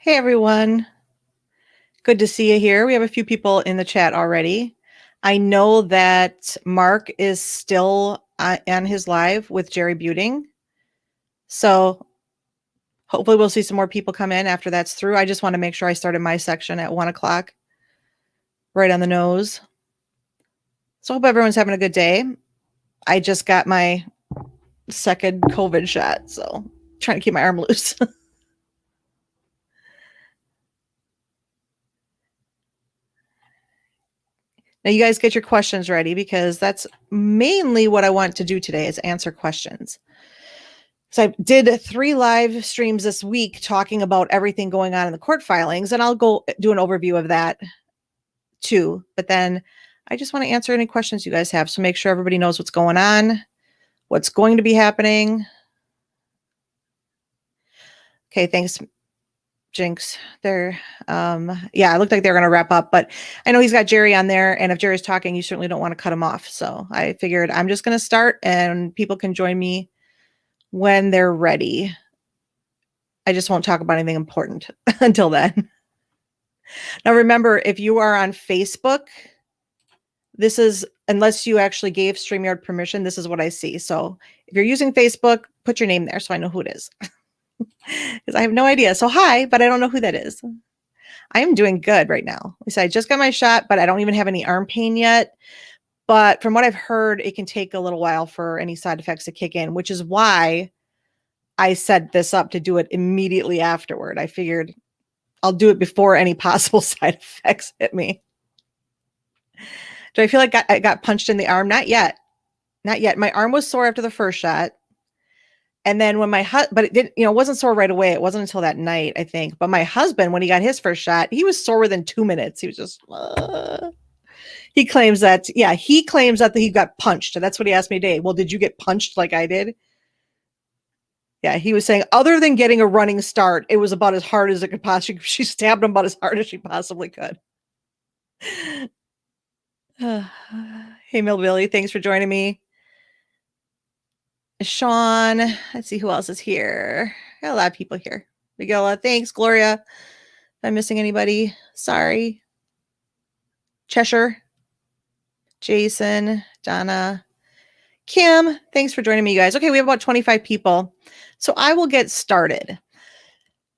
Hey everyone, good to see you here. We have a few people in the chat already. I know that Mark is still on his live with Jerry Buting. So hopefully we'll see some more people come in after that's through. I just want to make sure I started my section at 1 o'clock, right on the nose. So I hope everyone's having a good day. I just got my second COVID shot, so trying to keep my arm loose. Now you guys get your questions ready because that's mainly what I want to do today is answer questions. So I did 3 live streams this week talking about everything going on in the court filings, and I'll go do an overview of that too. But then I just want to answer any questions you guys have. So make sure everybody knows what's going on, what's going to be happening. Okay, thanks, Jinx. They're yeah, it looked like they're going to wrap up, but I know he's got Jerry on there, and if Jerry's talking, you certainly don't want to cut him off. So I figured I'm just going to start and people can join me when they're ready. I just won't talk about anything important until then. Now, remember, if you are on Facebook, this is, unless you actually gave StreamYard permission, this is what I see. So if you're using Facebook, put your name there so I know who it is. Because I have no idea. So hi, but I don't know who that is. I am doing good right now. So I just got my shot, but I don't even have any arm pain yet. But from what I've heard, it can take a little while for any side effects to kick in, which is why I set this up to do it immediately afterward. I figured I'll do it before any possible side effects hit me. Do I feel like I got punched in the arm? Not yet. Not yet. My arm was sore after the first shot. And then when but it didn't, it wasn't sore right away. It wasn't until that night, I think. But my husband, when he got his first shot, he was sore within 2 minutes. He was just, he claims that he got punched. And that's what he asked me today. Well, did you get punched like I did? Yeah, he was saying, other than getting a running start, it was about as hard as it could possibly. She stabbed him about as hard as she possibly could. Hey, Millbilly, thanks for joining me. Sean, let's see who else is here. Got a lot of people here. Miguela, thanks. Gloria, if I'm missing anybody, sorry. Cheshire, Jason, Donna, Kim, thanks for joining me, you guys. Okay, we have about 25 people. So I will get started.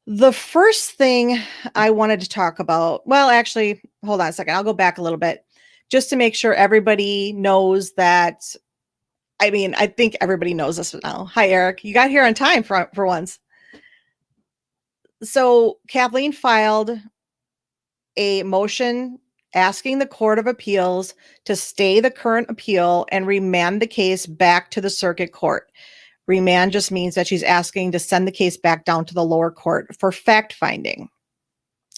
The first thing I wanted to talk about, well, actually, hold on a second. I'll go back a little bit just to make sure everybody knows that. I mean, I think everybody knows this now. Hi, Eric. You got here on time for once. So Kathleen filed a motion asking the Court of Appeals to stay the current appeal and remand the case back to the circuit court. Remand just means that she's asking to send the case back down to the lower court for fact finding.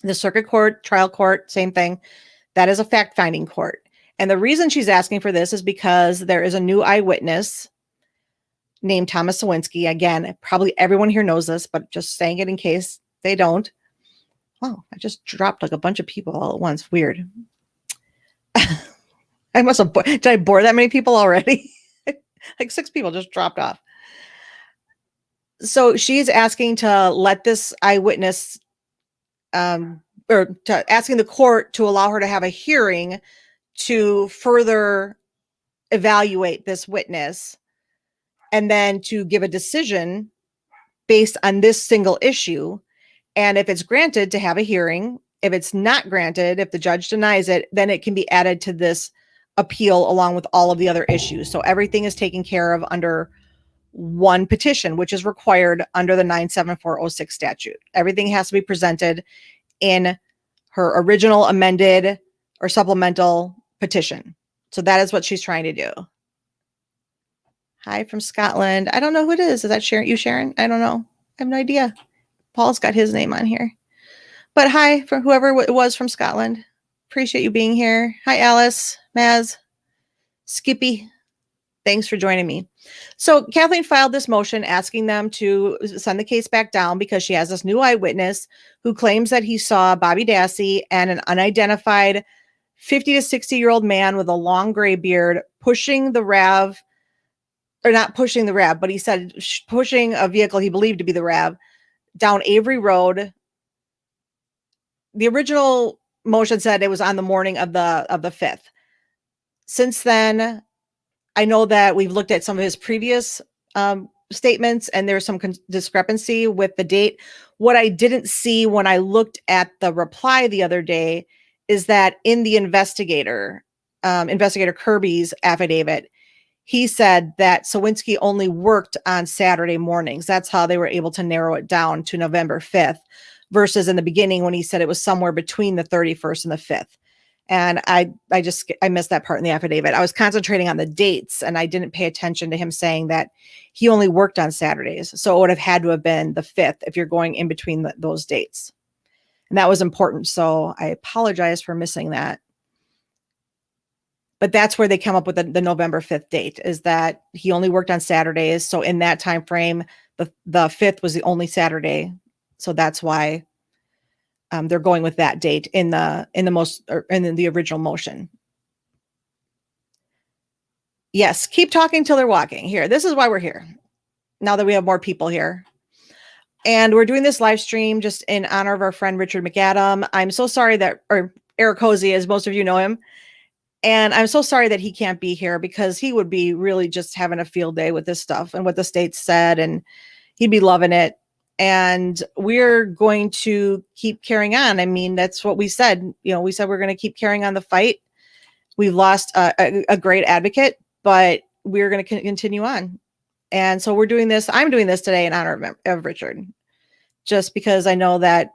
The circuit court, trial court, same thing. That is a fact finding court. And the reason she's asking for this is because there is a new eyewitness named Thomas Sawinski. Again, probably everyone here knows this, but just saying it in case they don't. Wow, I just dropped like a bunch of people all at once. Weird. I must have, did I bore that many people already? Like 6 people just dropped off. So she's asking to let this eyewitness, or asking the court to allow her to have a hearing to further evaluate this witness and then to give a decision based on this single issue. And if it's granted, to have a hearing. If it's not granted, if the judge denies it, then it can be added to this appeal along with all of the other issues. So everything is taken care of under one petition, which is required under the 97406 statute. Everything has to be presented in her original amended or supplemental petition. So that is what she's trying to do. Hi from Scotland. I don't know who it is. Is that Sharon? You, Sharon? I don't know. I have no idea. Paul's got his name on here. But hi for whoever it was from Scotland. Appreciate you being here. Hi, Alice, Maz, Skippy. Thanks for joining me. So Kathleen filed this motion asking them to send the case back down because she has this new eyewitness who claims that he saw Bobby Dassey and an unidentified 50 to 60-year-old man with a long gray beard pushing the RAV, or not pushing the RAV, but he said pushing a vehicle he believed to be the RAV down Avery Road the original motion said it was on the morning of the 5th. Since then, I know that we've looked at some of his previous statements, and there's some discrepancy with the date. What I didn't see when I looked at the reply the other day is that in the investigator Kirby's affidavit, he said that Sawinski only worked on Saturday mornings. That's how they were able to narrow it down to November 5th, versus in the beginning when he said it was somewhere between the 31st and the 5th. And I missed that part in the affidavit. I was concentrating on the dates, and I didn't pay attention to him saying that he only worked on Saturdays. So it would have had to have been the 5th if you're going in between those dates. And that was important. So I apologize for missing that. But that's where they come up with the November 5th date, is that he only worked on Saturdays. So in that time frame, the 5th was the only Saturday. So that's why they're going with that date in the original motion. Yes, keep talking till they're walking. Here, this is why we're here. Now that we have more people here. And we're doing this live stream just in honor of our friend Richard McAdam. I'm so sorry that, or Erekose, as most of you know him. And I'm so sorry that he can't be here, because he would be really just having a field day with this stuff and what the state said, and he'd be loving it. And we're going to keep carrying on. I mean, that's what we said. We said we're going to keep carrying on the fight. We've lost a great advocate, but we're going to continue on. And so we're doing this. I'm doing this today in honor of Richard, just because I know that,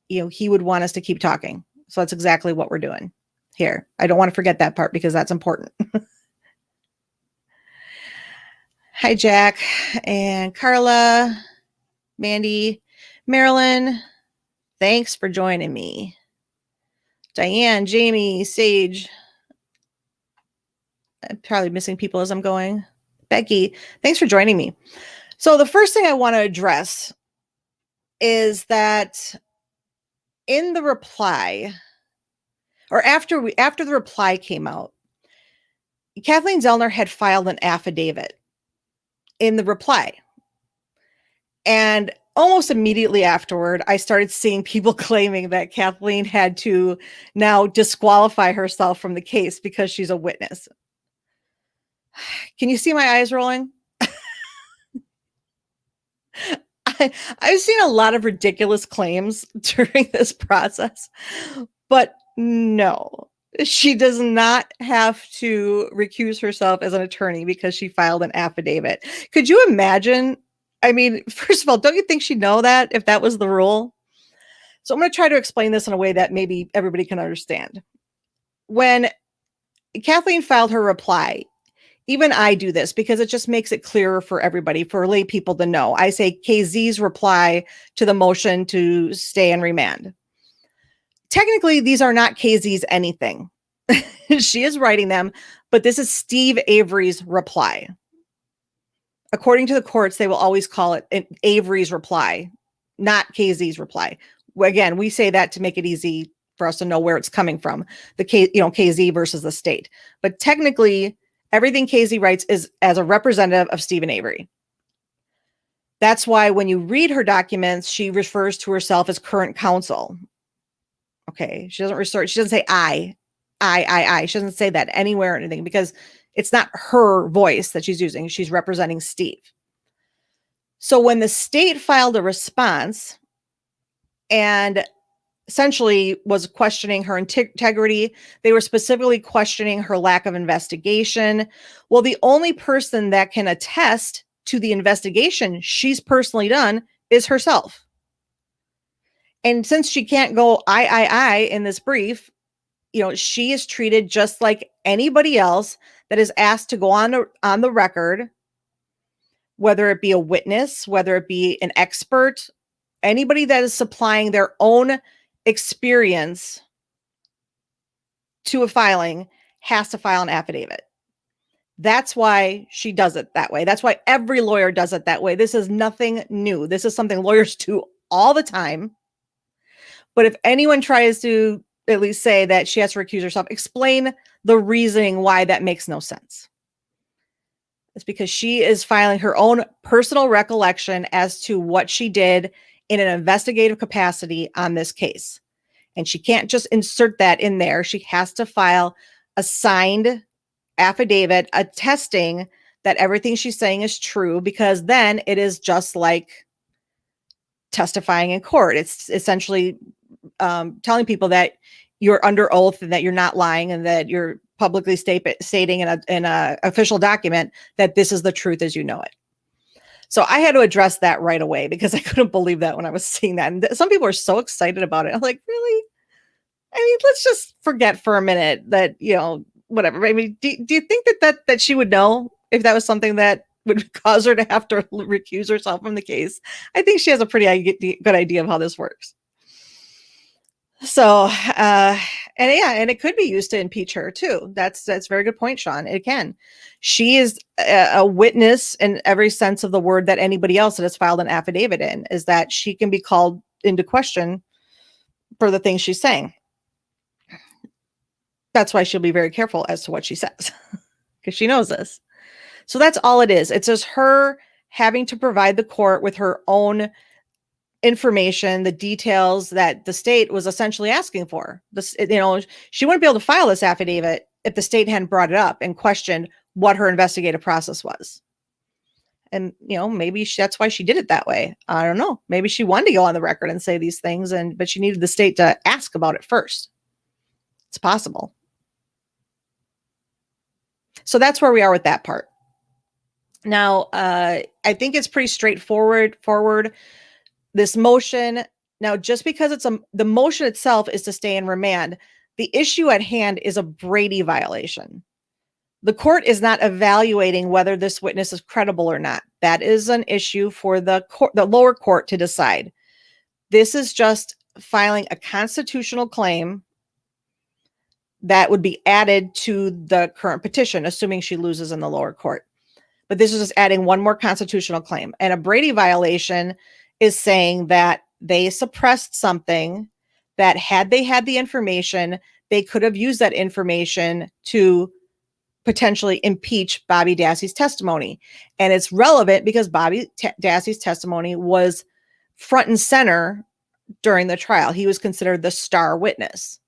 he would want us to keep talking. So that's exactly what we're doing here. I don't want to forget that part, because that's important. Hi, Jack and Carla, Mandy, Marilyn. Thanks for joining me. Diane, Jamie, Sage. I'm probably missing people as I'm going. Becky, thanks for joining me. So the first thing I want to address is that in the reply, or after the reply came out, Kathleen Zellner had filed an affidavit in the reply. And almost immediately afterward, I started seeing people claiming that Kathleen had to now disqualify herself from the case because she's a witness. Can you see my eyes rolling? I've seen a lot of ridiculous claims during this process, but no, she does not have to recuse herself as an attorney because she filed an affidavit. Could you imagine? I mean, first of all, don't you think she'd know that if that was the rule? So I'm going to try to explain this in a way that maybe everybody can understand. When Kathleen filed her reply, even I do this because it just makes it clearer for everybody, for lay people to know. I say KZ's reply to the motion to stay and remand. Technically, these are not KZ's anything. She is writing them, but this is Steve Avery's reply. According to the courts, they will always call it an Avery's reply, not KZ's reply. Again, we say that to make it easy for us to know where it's coming from, the KZ versus the state. But technically, everything KZ writes is as a representative of Stephen Avery. That's why when you read her documents, she refers to herself as current counsel. Okay, she doesn't say I. She doesn't say that anywhere or anything, because it's not her voice that she's using. She's representing Steve. So when the state filed a response and essentially was questioning her integrity, they were specifically questioning her lack of investigation. Well, the only person that can attest to the investigation she's personally done is herself. And since she can't go I in this brief, she is treated just like anybody else that is asked to go on the record, whether it be a witness, whether it be an expert, anybody that is supplying their own experience to a filing has to file an affidavit. That's why she does it that way. That's why every lawyer does it that way. This is nothing new. This is something lawyers do all the time. But if anyone tries to at least say that she has to recuse herself, explain the reasoning why that makes no sense. It's because she is filing her own personal recollection as to what she did in an investigative capacity on this case. And she can't just insert that in there. She has to file a signed affidavit attesting that everything she's saying is true, because then it is just like testifying in court. It's essentially telling people that you're under oath and that you're not lying and that you're publicly stating in a official document that this is the truth as you know it. So I had to address that right away because I couldn't believe that when I was seeing that. And some people are so excited about it. I'm like, really? I mean, let's just forget for a minute that, whatever. I mean, do you think that she would know if that was something that would cause her to have to recuse herself from the case? I think she has a pretty good idea of how this works. So, and it could be used to impeach her too. That's a very good point, Sean. It can. She is a witness in every sense of the word that anybody else that has filed an affidavit in, is that she can be called into question for the things she's saying. That's why she'll be very careful as to what she says because she knows this. So that's all it is. It's just her having to provide the court with her own information, the details that the state was essentially asking for. She wouldn't be able to file this affidavit if the state hadn't brought it up and questioned what her investigative process was. And, maybe that's why she did it that way. I don't know. Maybe she wanted to go on the record and say these things, but she needed the state to ask about it first. It's possible. So that's where we are with that part. Now, I think it's pretty straightforward. This motion, now, just because the motion itself is to stay in remand, the issue at hand is a Brady violation. The court is not evaluating whether this witness is credible or not. That is an issue for the lower court to decide. This is just filing a constitutional claim that would be added to the current petition, assuming she loses in the lower court. But this is just adding one more constitutional claim. And a Brady violation is saying that they suppressed something that, had they had the information, they could have used that information to potentially impeach Bobby Dassey's testimony. And it's relevant because Bobby Dassey's testimony was front and center during the trial. He was considered the star witness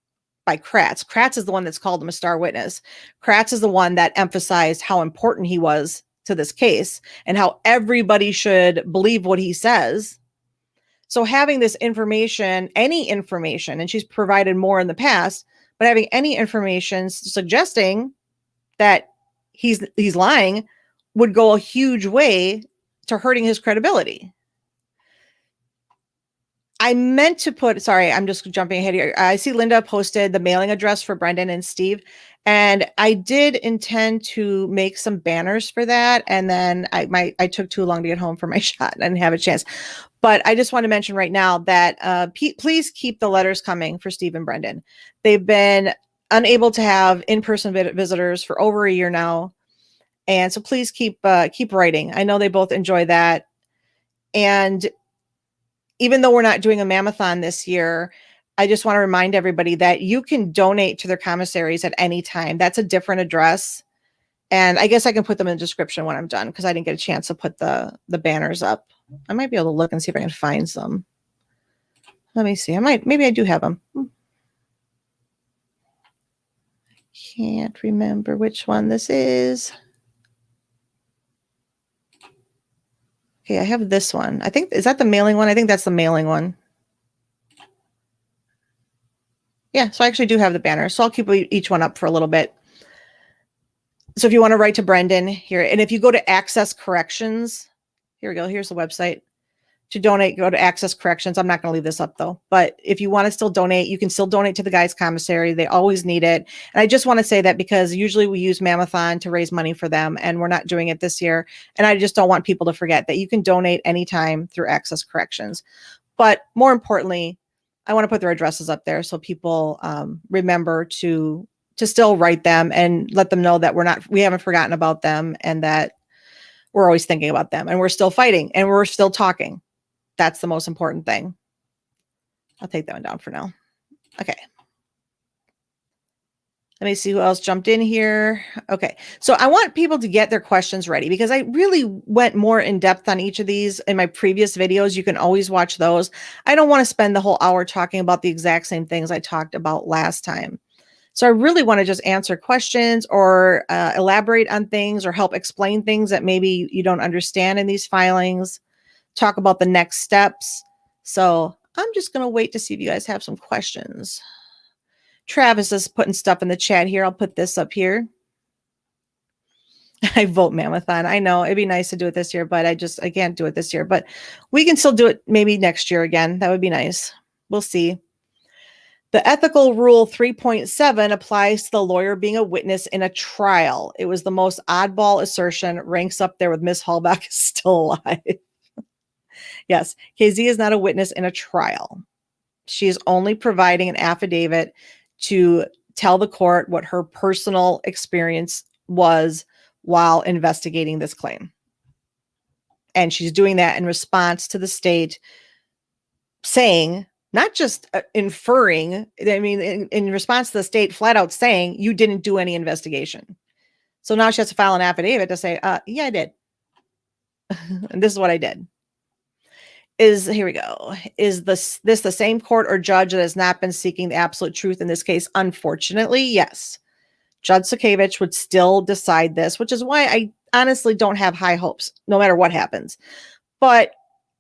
by Kratz. Kratz is the one that's called him a star witness. Kratz is the one that emphasized how important he was to this case and how everybody should believe what he says. So having this information, any information, and she's provided more in the past, but having any information suggesting that he's lying would go a huge way to hurting his credibility. I meant to put, sorry, I'm just jumping ahead here. I see Linda posted the mailing address for Brendan and Steve, and I did intend to make some banners for that. And then I took too long to get home for my shot and have a chance. But I just want to mention right now that please keep the letters coming for Steve and Brendan. They've been unable to have in-person visitors for over a year now. And so please keep writing. I know they both enjoy that. And even though we're not doing a mammothon this year, I just want to remind everybody that you can donate to their commissaries at any time. That's a different address. And I guess I can put them in the description when I'm done because I didn't get a chance to put the banners up. I might be able to look and see if I can find some. Let me see. Maybe I do have them. Can't remember which one this is. Okay, I have this one. I think, is that the mailing one? I think that's the mailing one. Yeah, so I actually do have the banner. So I'll keep each one up for a little bit. So if you want to write to Brendan here, and if you go to Access Corrections, here we go. Here's the website. To donate, go to Access Corrections. I'm not going to leave this up though, but if you want to still donate, you can still donate to the guys' commissary. They always need it. And I just want to say that because usually we use Mammothon to raise money for them and we're not doing it this year. And I just don't want people to forget that you can donate anytime through Access Corrections. But more importantly, I want to put their addresses up there so people remember to still write them and let them know that we haven't forgotten about them and that we're always thinking about them and we're still fighting and we're still talking. That's the most important thing. I'll take that one down for now. Okay. Let me see who else jumped in here. Okay. So I want people to get their questions ready because I really went more in depth on each of these in my previous videos. You can always watch those. I don't want to spend the whole hour talking about the exact same things I talked about last time. So I really want to just answer questions or elaborate on things or help explain things that maybe you don't understand in these filings, talk about the next steps. So I'm just going to wait to see if you guys have some questions. Travis is putting stuff in the chat here. I'll put this up here. I vote Mammothon. I know it'd be nice to do it this year, but I can't do it this year, but we can still do it maybe next year again. That would be nice. We'll see. The ethical rule 3.7 applies to the lawyer being a witness in a trial. It was the most oddball assertion, ranks up there with Miss Hallback is still alive. Yes, KZ is not a witness in a trial. She is only providing an affidavit to tell the court what her personal experience was while investigating this claim. And she's doing that in response to the state saying, not just inferring, I mean, in response to the state flat out saying, you didn't do any investigation. So now she has to file an affidavit to say, yeah, I did. And this is what I did. Here we go. Is this the same court or judge that has not been seeking the absolute truth in this case? Unfortunately, yes. Judge Sakevich would still decide this, which is why I honestly don't have high hopes, no matter what happens. But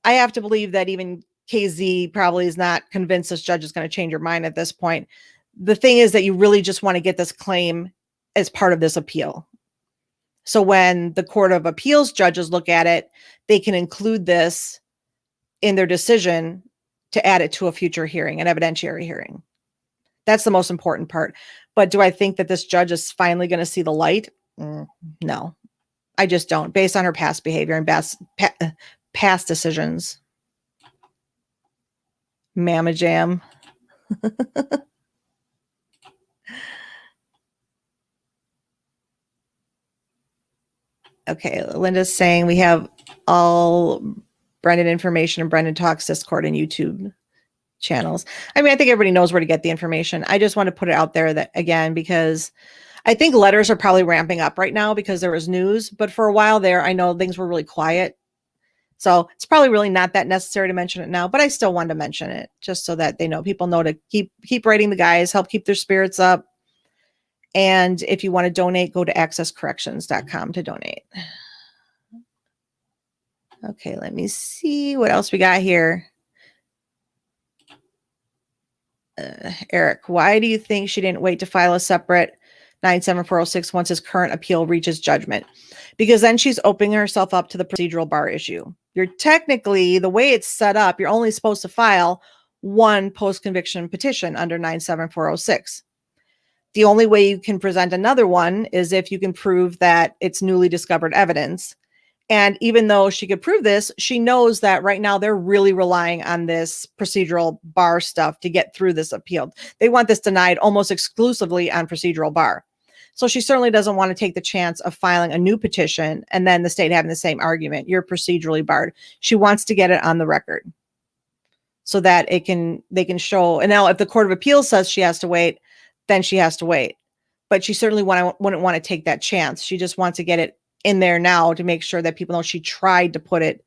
I have to believe that even KZ probably is not convinced this judge is going to change her mind at this point. The thing is that you really just want to get this claim as part of this appeal. So when the Court of Appeals judges look at it, they can include this in their decision to add it to a future hearing, an evidentiary hearing. That's the most important part. But do I think that this judge is finally going to see the light? No, I just don't, based on her past behavior and past decisions. Mama Jam. Okay, Linda's saying we have all Brendan information and Brendan Talks Discord and YouTube channels. I mean, I think everybody knows where to get the information. I just want to put it out there that, again, because I think letters are probably ramping up right now because there was news, but for a while there, I know things were really quiet. So it's probably really not that necessary to mention it now, but I still wanted to mention it just so that they know, people know to keep writing the guys, help keep their spirits up. And if you want to donate, go to accesscorrections.com to donate. Okay, let me see what else we got here. Eric, why do you think she didn't wait to file a separate 97406 once his current appeal reaches judgment? Because then she's opening herself up to the procedural bar issue. You're technically, the way it's set up, you're only supposed to file one post-conviction petition under 97406. The only way you can present another one is if you can prove that it's newly discovered evidence. And even though she could prove this, she knows that right now they're really relying on this procedural bar stuff to get through this appeal. They want this denied almost exclusively on procedural bar. So she certainly doesn't want to take the chance of filing a new petition and then the state having the same argument. You're procedurally barred. She wants to get it on the record so that they can show. And now if the Court of Appeals says she has to wait, then she has to wait. But she certainly wouldn't want to take that chance. She just wants to get it in there now to make sure that people know she tried to put it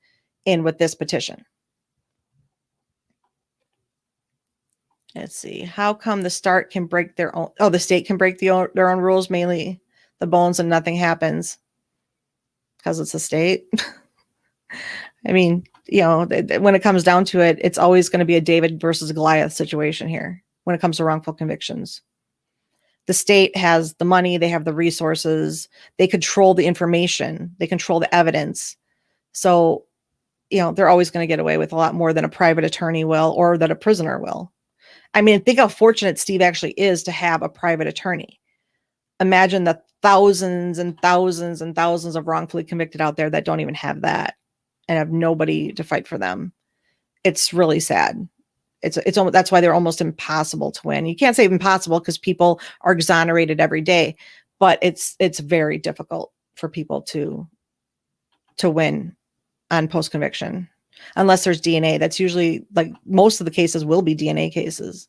in with this petition. Let's see. How come the state can break their own rules, mainly the bones, and nothing happens? Because it's a state. I mean, when it comes down to it, it's always going to be a David versus Goliath situation here when it comes to wrongful convictions. The state has the money, they have the resources, they control the information, they control the evidence. So, they're always going to get away with a lot more than a private attorney will, or that a prisoner will. I mean, think how fortunate Steve actually is to have a private attorney. Imagine the thousands and thousands and thousands of wrongfully convicted out there that don't even have that and have nobody to fight for them. It's really sad. That's why they're almost impossible to win. You can't say impossible because people are exonerated every day, but it's very difficult for people to win on post-conviction unless there's DNA. That's usually, like, most of the cases will be DNA cases.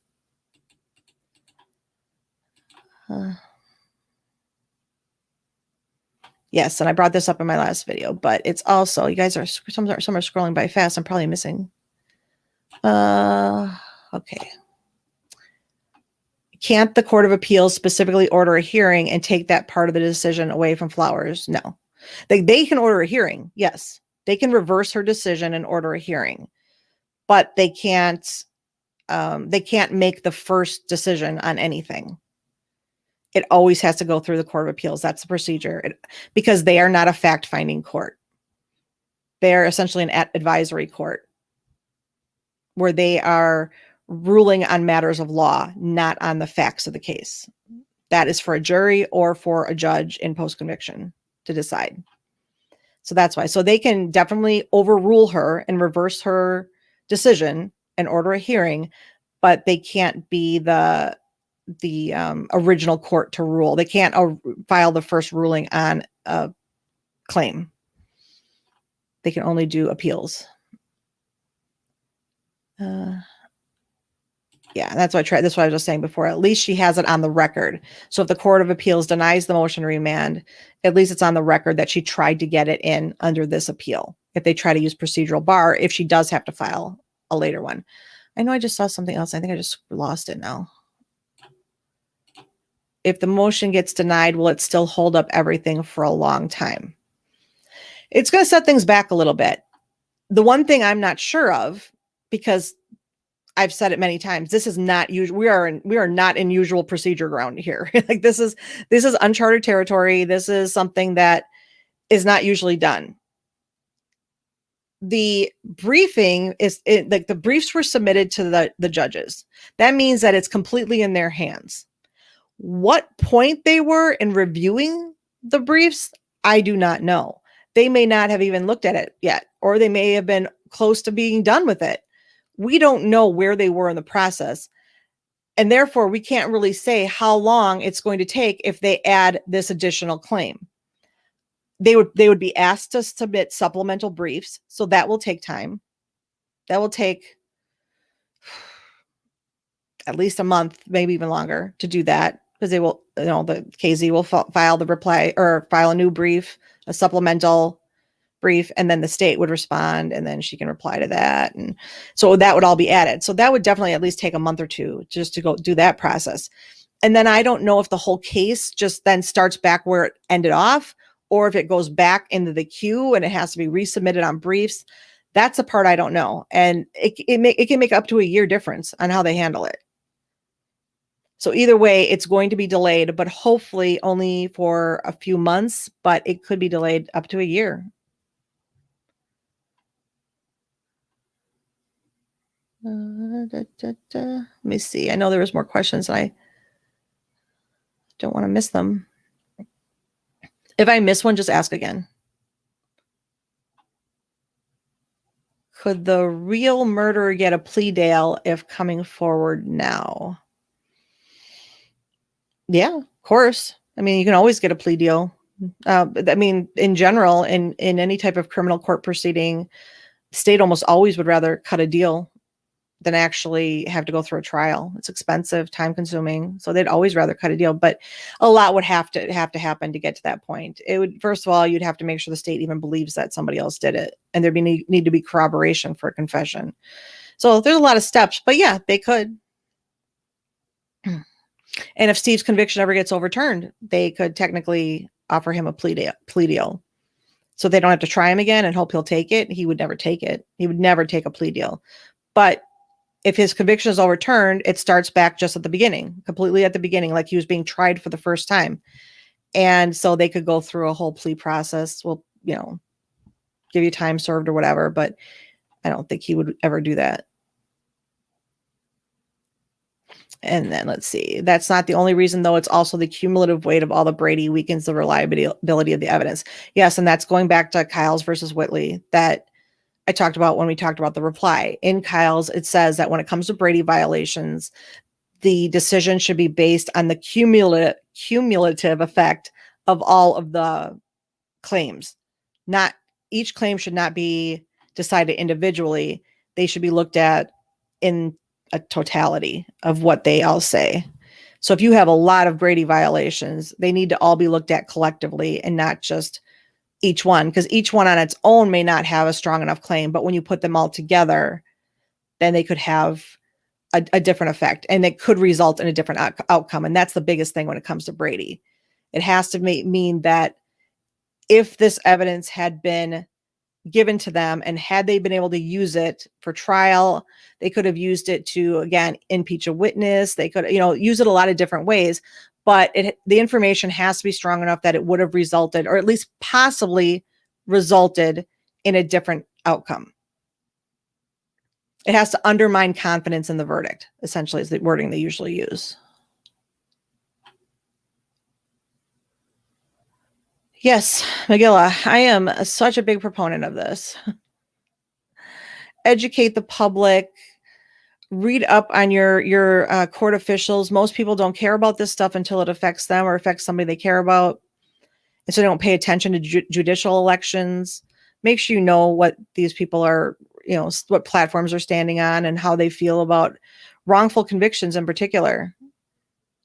Yes, and I brought this up in my last video, but it's also, you guys are, some are scrolling by fast. I'm probably missing. Okay. Can't the Court of Appeals specifically order a hearing and take that part of the decision away from Flowers? No. They can order a hearing. Yes. They can reverse her decision and order a hearing, but they can't make the first decision on anything. It always has to go through the Court of Appeals. That's the procedure, because they are not a fact-finding court. They're essentially an advisory court where they are ruling on matters of law, not on the facts of the case. That is for a jury or for a judge in post-conviction to decide. So that's why. So they can definitely overrule her and reverse her decision and order a hearing, but they can't be the original court to rule. They can't file the first ruling on a claim. They can only do appeals. Yeah, that's what I tried. That's what I was just saying before. At least she has it on the record. So if the Court of Appeals denies the motion to remand, at least it's on the record that she tried to get it in under this appeal. If they try to use procedural bar, if she does have to file a later one. I know I just saw something else. I think I just lost it now. If the motion gets denied, will it still hold up everything for a long time? It's going to set things back a little bit. The one thing I'm not sure of, because I've said it many times, this is not usual. We are not in usual procedure ground here. Like this is uncharted territory. This is something that is not usually done. The briefing is like the briefs were submitted to the judges. That means that it's completely in their hands. What point they were in reviewing the briefs, I do not know. They may not have even looked at it yet, or they may have been close to being done with it. We don't know where they were in the process. And therefore, we can't really say how long it's going to take if they add this additional claim. They would be asked to submit supplemental briefs. So that will take time. That will take at least a month, maybe even longer to do that, because they will, the KZ will file the reply or file a new brief, a supplemental brief, and then the state would respond, and then she can reply to that. And so that would all be added. So that would definitely at least take a month or two just to go do that process. And then I don't know if the whole case just then starts back where it ended off, or if it goes back into the queue and it has to be resubmitted on briefs. That's the part I don't know. And it can make up to a year difference on how they handle it. So either way, it's going to be delayed, but hopefully only for a few months, but it could be delayed up to a year. Let me see. I know there was more questions. I don't want to miss them. If I miss one, just ask again. Could the real murderer get a plea deal if coming forward now? Yeah, of course. I mean, you can always get a plea deal. I mean, in general, in any type of criminal court proceeding, the state almost always would rather cut a deal than actually have to go through a trial. It's expensive, time consuming. So they'd always rather cut a deal, but a lot would have to happen to get to that point. It would, first of all, you'd have to make sure the state even believes that somebody else did it. And there'd be need to be corroboration for a confession. So there's a lot of steps, but yeah, they could. And if Steve's conviction ever gets overturned, they could technically offer him a plea deal. So they don't have to try him again and hope he'll take it. He would never take it. He would never take a plea deal. But if his conviction is overturned, it starts back just at the beginning, completely at the beginning, like he was being tried for the first time. And so they could go through a whole plea process. Well, give you time served or whatever, but I don't think he would ever do that. And then let's see, that's not the only reason, though. It's also the cumulative weight of all the Brady weakens the reliability of the evidence. Yes. And that's going back to Kyle's versus Whitley that I talked about when we talked about the reply. In Kyle's, it says that when it comes to Brady violations, the decision should be based on the cumulative effect of all of the claims. Not each claim should not be decided individually. They should be looked at in a totality of what they all say. So if you have a lot of Brady violations, they need to all be looked at collectively and not just each one, because each one on its own may not have a strong enough claim, but when you put them all together, then they could have a different effect, and it could result in a different outcome. And that's the biggest thing when it comes to Brady. It has to mean that if this evidence had been given to them and had they been able to use it for trial, they could have used it to, again, impeach a witness. They could, use it a lot of different ways, but the information has to be strong enough that it would have resulted, or at least possibly resulted, in a different outcome. It has to undermine confidence in the verdict, essentially, is the wording they usually use. Yes, Megillah, I am such a big proponent of this. Educate the public. Read up on your court officials. Most people don't care about this stuff until it affects them or affects somebody they care about. And so they don't pay attention to judicial elections. Make sure you know what these people are, what platforms are standing on and how they feel about wrongful convictions in particular.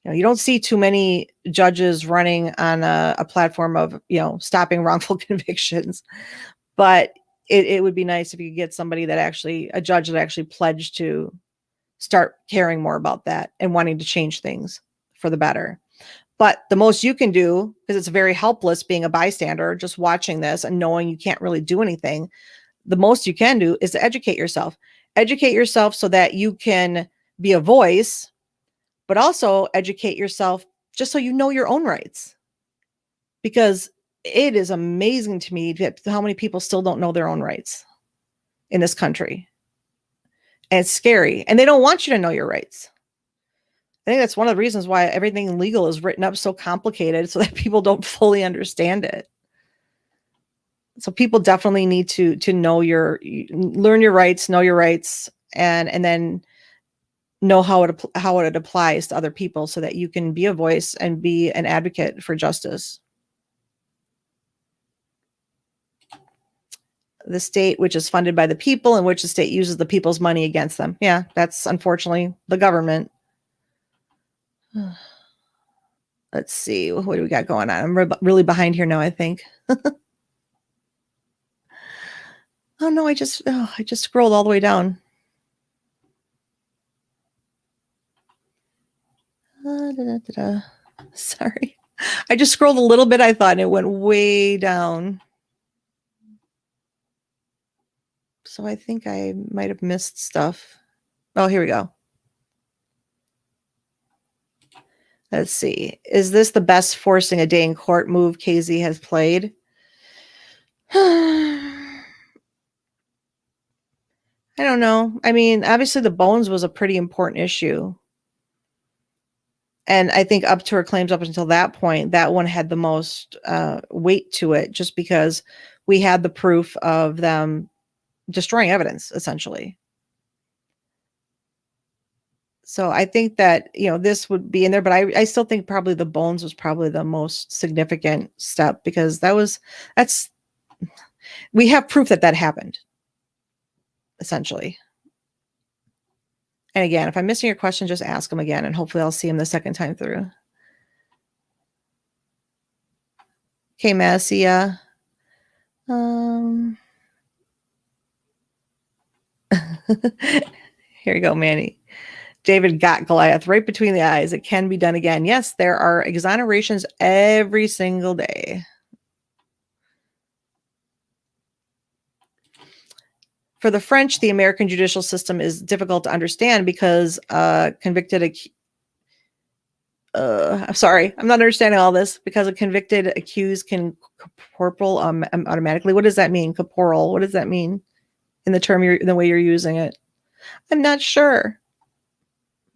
You don't see too many judges running on a platform of, stopping wrongful convictions, but it would be nice if you could get somebody a judge that actually pledged to start caring more about that and wanting to change things for the better. But the most you can do, because it's very helpless being a bystander, just watching this and knowing you can't really do anything, the most you can do is to educate yourself. Educate yourself so that you can be a voice, but also educate yourself just so you know your own rights. Because it is amazing to me how many people still don't know their own rights in this country. And it's scary. And they don't want you to know your rights. I think that's one of the reasons why everything legal is written up so complicated, so that people don't fully understand it. So people definitely need to learn your rights, know your rights, and then know how it applies to other people, so that you can be a voice and be an advocate for justice. The state, which is funded by the people, in which the state uses the people's money against them. Yeah, that's unfortunately the government. Let's see, what do we got going on? I'm really behind here now, I think. Oh no, I just scrolled all the way down. Sorry, I just scrolled a little bit, I thought, and it went way down. So I think I might have missed stuff. Oh, here we go. Let's see. Is this the best forcing a day in court move KZ has played? I don't know. I mean, obviously the bones was a pretty important issue. And I think up to her claims up until that point, that one had the most weight to it, just because we had the proof of them destroying evidence, essentially. So I think that, this would be in there, but I still think probably the bones was probably the most significant step, because we have proof that happened, essentially. And again, if I'm missing your question, just ask them again, and hopefully I'll see them the second time through. Okay, Massia. Here you go, Manny. David got Goliath right between the eyes. It can be done again. Yes, there are exonerations every single day. For the French, the American judicial system is difficult to understand because convicted. Sorry, I'm not understanding all this. Because a convicted accused can corporal automatically. What does that mean? Corporal. What does that mean in the way you're using it? I'm not sure.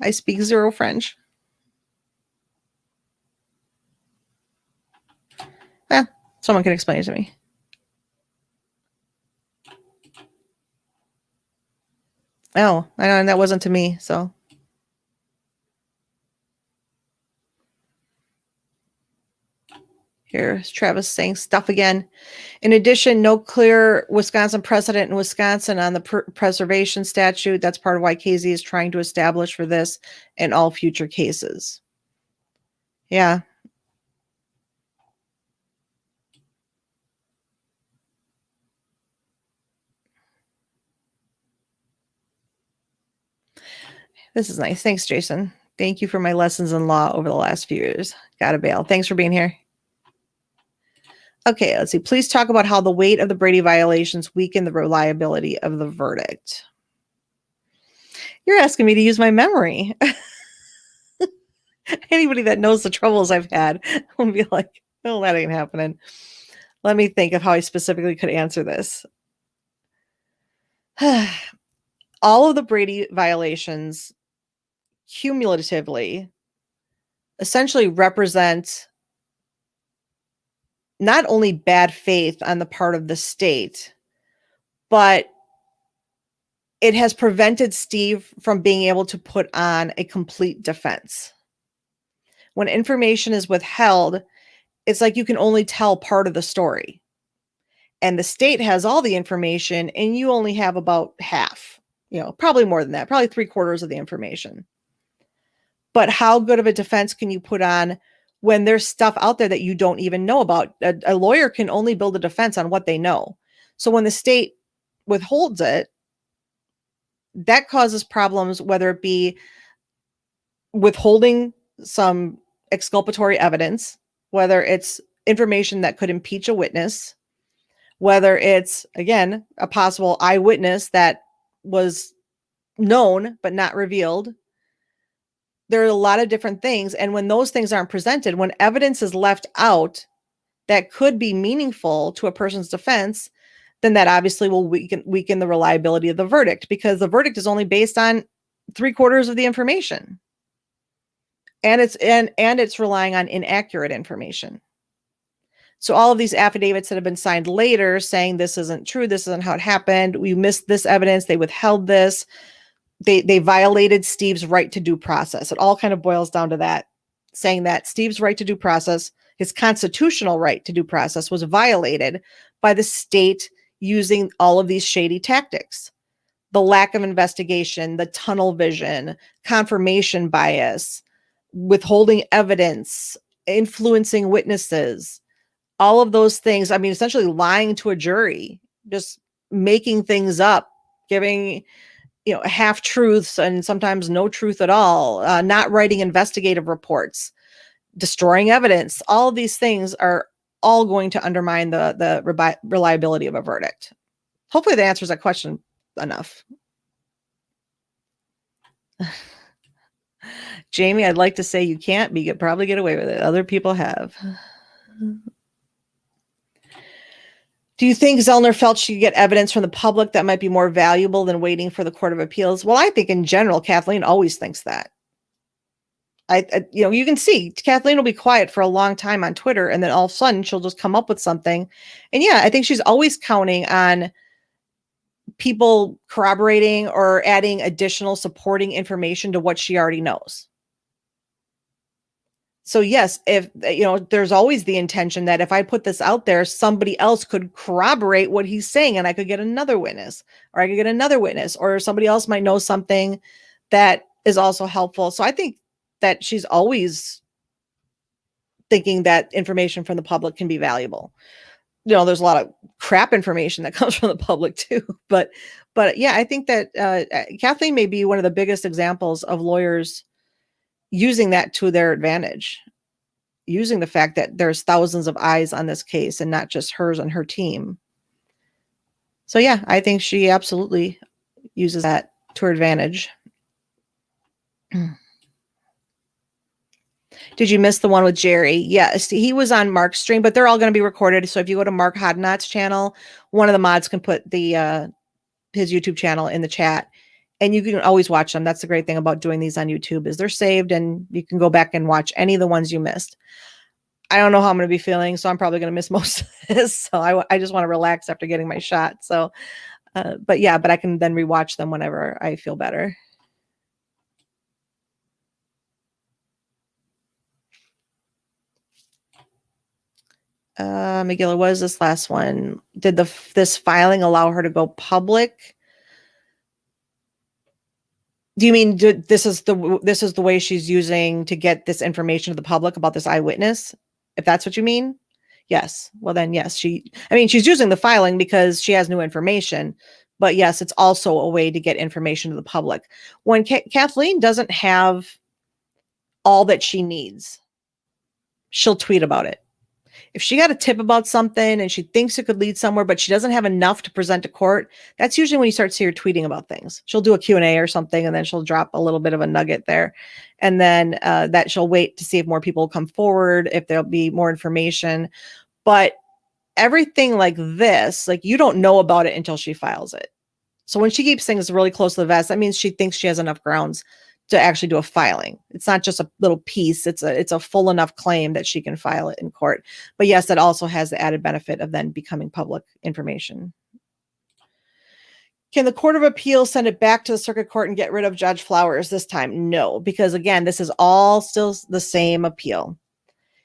I speak zero French. Someone can explain it to me. Oh, I know, and that wasn't to me, so. Here's Travis saying stuff again. In addition, no clear Wisconsin precedent in Wisconsin on the preservation statute. That's part of why KZ is trying to establish for this in all future cases. Yeah. This is nice. Thanks, Jason. Thank you for my lessons in law over the last few years. Gotta bail. Thanks for being here. Okay, let's see. Please talk about how the weight of the Brady violations weakened the reliability of the verdict. You're asking me to use my memory. Anybody that knows the troubles I've had will be like, oh, that ain't happening. Let me think of how I specifically could answer this. All of the Brady violations cumulatively essentially represent not only bad faith on the part of the state, but it has prevented Steve from being able to put on a complete defense. When information is withheld, it's like you can only tell part of the story. And the state has all the information and you only have about half, probably more than that, probably 3/4 of the information. But how good of a defense can you put on when there's stuff out there that you don't even know about? A lawyer can only build a defense on what they know. So when the state withholds it, that causes problems, whether it be withholding some exculpatory evidence, whether it's information that could impeach a witness, whether it's, again, a possible eyewitness that was known but not revealed. There are a lot of different things. And when those things aren't presented, when evidence is left out that could be meaningful to a person's defense, then that obviously will weaken the reliability of the verdict, because the verdict is only based on 3/4 of the information. And it's relying on inaccurate information. So all of these affidavits that have been signed later saying this isn't true, this isn't how it happened, we missed this evidence, they withheld this, they violated Steve's right to due process. It all kind of boils down to that, saying that Steve's right to due process, his constitutional right to due process, was violated by the state using all of these shady tactics. The lack of investigation, the tunnel vision, confirmation bias, withholding evidence, influencing witnesses, all of those things. I mean, essentially lying to a jury, just making things up, giving half truths and sometimes no truth at all, not writing investigative reports, destroying evidence. All of these things are all going to undermine the reliability of a verdict. Hopefully that answers that question enough. Jamie, I'd like to say you can't, but you could probably get away with it. Other people have. Do you think Zellner felt she could get evidence from the public that might be more valuable than waiting for the Court of Appeals? Well, I think in general, Kathleen always thinks that. You can see Kathleen will be quiet for a long time on Twitter, and then all of a sudden she'll just come up with something. And yeah, I think she's always counting on people corroborating or adding additional supporting information to what she already knows. So yes, if there's always the intention that if I put this out there, somebody else could corroborate what he's saying and I could get another witness, or I could get another witness, or somebody else might know something that is also helpful. So I think that she's always thinking that information from the public can be valuable. There's a lot of crap information that comes from the public too, but yeah, I think that Kathleen may be one of the biggest examples of lawyers using that to their advantage, using the fact that there's thousands of eyes on this case and not just hers and her team. So yeah, I think she absolutely uses that to her advantage. Did you miss the one with Jerry? Yes, he was on Mark's stream, but they're all going to be recorded. So if you go to Mark Hodnot's channel, one of the mods can put his YouTube channel in the chat, and you can always watch them. That's the great thing about doing these on YouTube, is they're saved and you can go back and watch any of the ones you missed. I don't know how I'm going to be feeling, so I'm probably going to miss most of this. So I just want to relax after getting my shot. So, but I can then rewatch them whenever I feel better. McGilla, what is this last one? Did this filing allow her to go public? Do you mean this is the way she's using to get this information to the public about this eyewitness? If that's what you mean? Yes. Well then, yes, she's using the filing because she has new information, But yes, it's also a way to get information to the public. When Kathleen doesn't have all that she needs, she'll tweet about it. If she got a tip about something and she thinks it could lead somewhere, but she doesn't have enough to present to court, that's usually when you start to see her tweeting about things. She'll do a Q&A or something, and then she'll drop a little bit of a nugget there. And then that she'll wait to see if more people will come forward, if there'll be more information. But everything like this, like, you don't know about it until she files it. So when she keeps things really close to the vest, that means she thinks she has enough grounds to actually do a filing. It's not just a little piece. It's a full enough claim that she can file it in court. But yes, that also has the added benefit of then becoming public information. Can the Court of Appeal send it back to the circuit court and get rid of Judge Flowers this time? No, because again, this is all still the same appeal.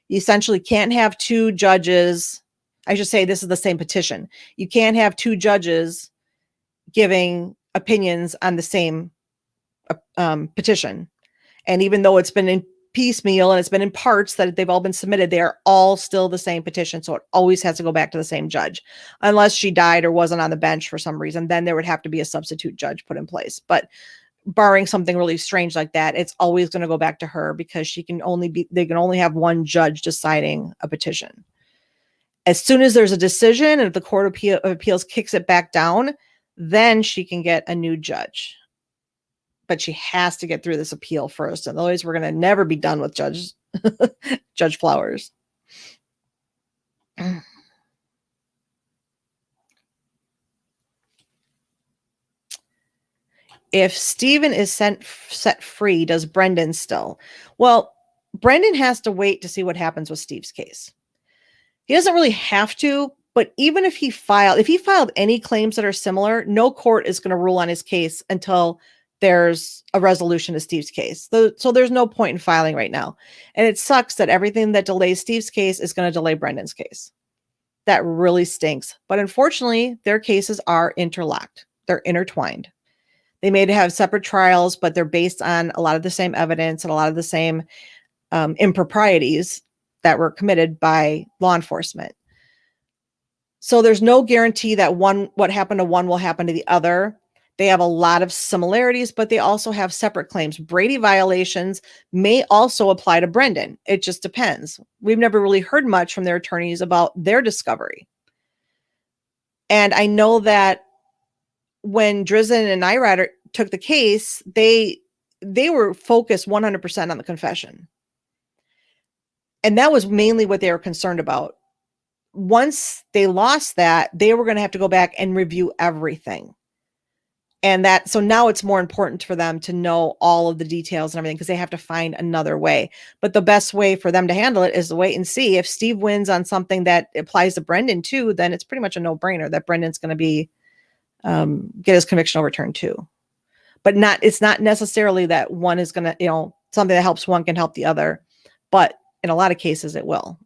You essentially can't have two judges. I should say this is the same petition. You can't have two judges giving opinions on the same petition. And even though it's been in piecemeal and it's been in parts that they've all been submitted, they are all still the same petition. So it always has to go back to the same judge, unless she died or wasn't on the bench for some reason. Then there would have to be a substitute judge put in place. But barring something really strange like that, it's always going to go back to her, because they can only have one judge deciding a petition. As soon as there's a decision and if the Court of Appeals kicks it back down, then she can get a new judge. But she has to get through this appeal first. Otherwise, we're going to never be done with Judge Flowers. If Stephen is set free, does Brendan still? Well, Brendan has to wait to see what happens with Steve's case. He doesn't really have to, but even if he filed any claims that are similar, no court is going to rule on his case until there's a resolution to Steve's case. So there's no point in filing right now. And it sucks that everything that delays Steve's case is going to delay Brendan's case. That really stinks. But unfortunately, their cases are interlocked. They're intertwined. They may have separate trials, but they're based on a lot of the same evidence and a lot of the same improprieties that were committed by law enforcement. So there's no guarantee that what happened to one will happen to the other. They have a lot of similarities, but they also have separate claims. Brady violations may also apply to Brendan. It just depends. We've never really heard much from their attorneys about their discovery. And I know that when Drizzen and Irider took the case, they were focused 100% on the confession. And that was mainly what they were concerned about. Once they lost that, they were going to have to go back and review everything. And so now it's more important for them to know all of the details and everything, because they have to find another way. But the best way for them to handle it is to wait and see. If Steve wins on something that applies to Brendan too, then it's pretty much a no-brainer that Brendan's going to be get his conviction overturned too. But it's not necessarily that one is going to, something that helps one can help the other. But in a lot of cases, it will.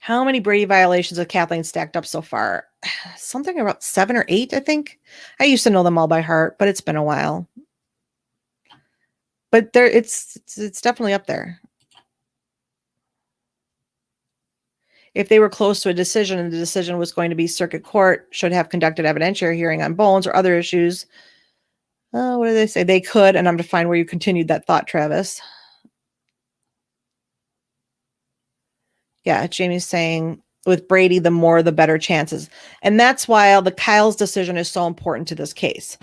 How many Brady violations have Kathleen stacked up so far? Something about 7 or 8, I think. I used to know them all by heart, but it's been a while. But it's definitely up there. If they were close to a decision and the decision was going to be circuit court should have conducted evidentiary hearing on Bones or other issues, what do they say? They could, and I'm to find where you continued that thought, Travis. Yeah, Jamie's saying with Brady, the more, the better chances. And that's why the Kyle's decision is so important to this case.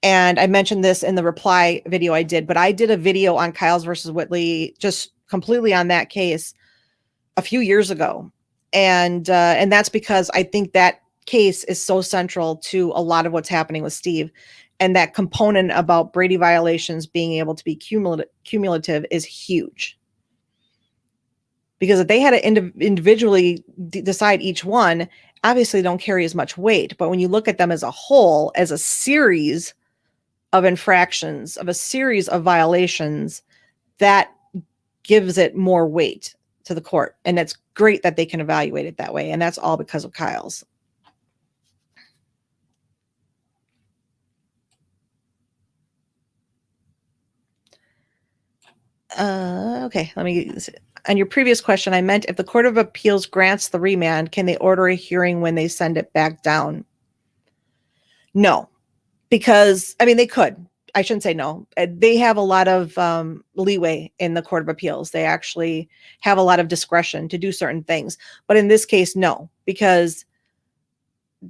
And I mentioned this in the reply video I did, but I did a video on Kyle's versus Whitley, just completely on that case a few years ago. And that's because I think that case is so central to a lot of what's happening with Steve. And that component about Brady violations being able to be cumulative is huge. Because if they had to individually decide each one, obviously don't carry as much weight. But when you look at them as a whole, as a series of infractions, of a series of violations, that gives it more weight to the court. And it's great that they can evaluate it that way. And that's all because of Kyle's. Okay, let me. On your previous question, I meant if the Court of Appeals grants the remand, can they order a hearing when they send it back down? No, because I mean they could. I shouldn't say no. They have a lot of leeway in the Court of Appeals. They actually have a lot of discretion to do certain things. But in this case, no, because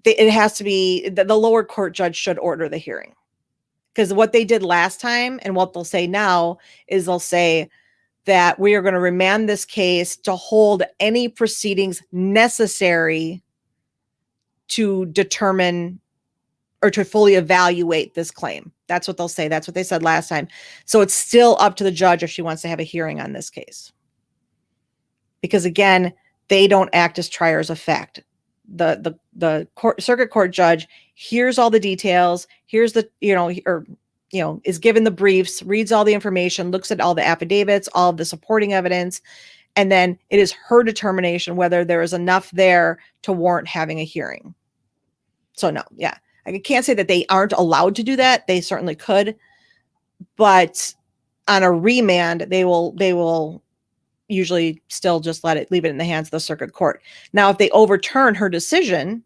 it has to be the lower court judge should order the hearing. Because what they did last time and what they'll say now is they'll say that we are going to remand this case to hold any proceedings necessary to determine or to fully evaluate this claim. That's what they'll say. That's what they said last time. So it's still up to the judge if she wants to have a hearing on this case. Because again, they don't act as triers of fact. The circuit court judge hears all the details, here's the, is given the briefs, reads all the information, looks at all the affidavits, all of the supporting evidence, and then it is her determination whether there is enough there to warrant having a hearing. So no, yeah. I can't say that they aren't allowed to do that. They certainly could, but on a remand, they will usually still just leave it in the hands of the circuit court. Now, if they overturn her decision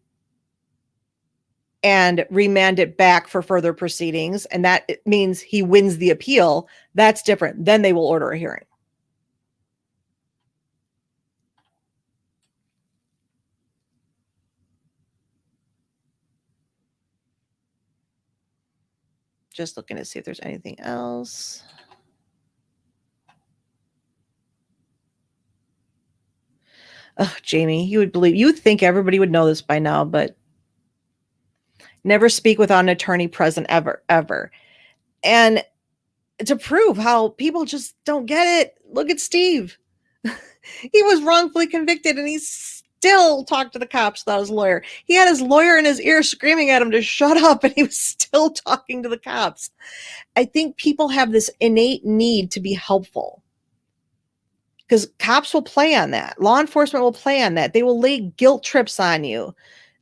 and remand it back for further proceedings, and that means he wins the appeal, that's different. Then they will order a hearing. Just looking to see if there's anything else. Oh, Jamie, you would think everybody would know this by now, but never speak without an attorney present ever. And to prove how people just don't get it, look at Steve. He was wrongfully convicted and he still talked to the cops without his lawyer. He had his lawyer in his ear screaming at him to shut up, and he was still talking to the cops. I think people have this innate need to be helpful because cops will play on that. Law enforcement will play on that. They will lay guilt trips on you.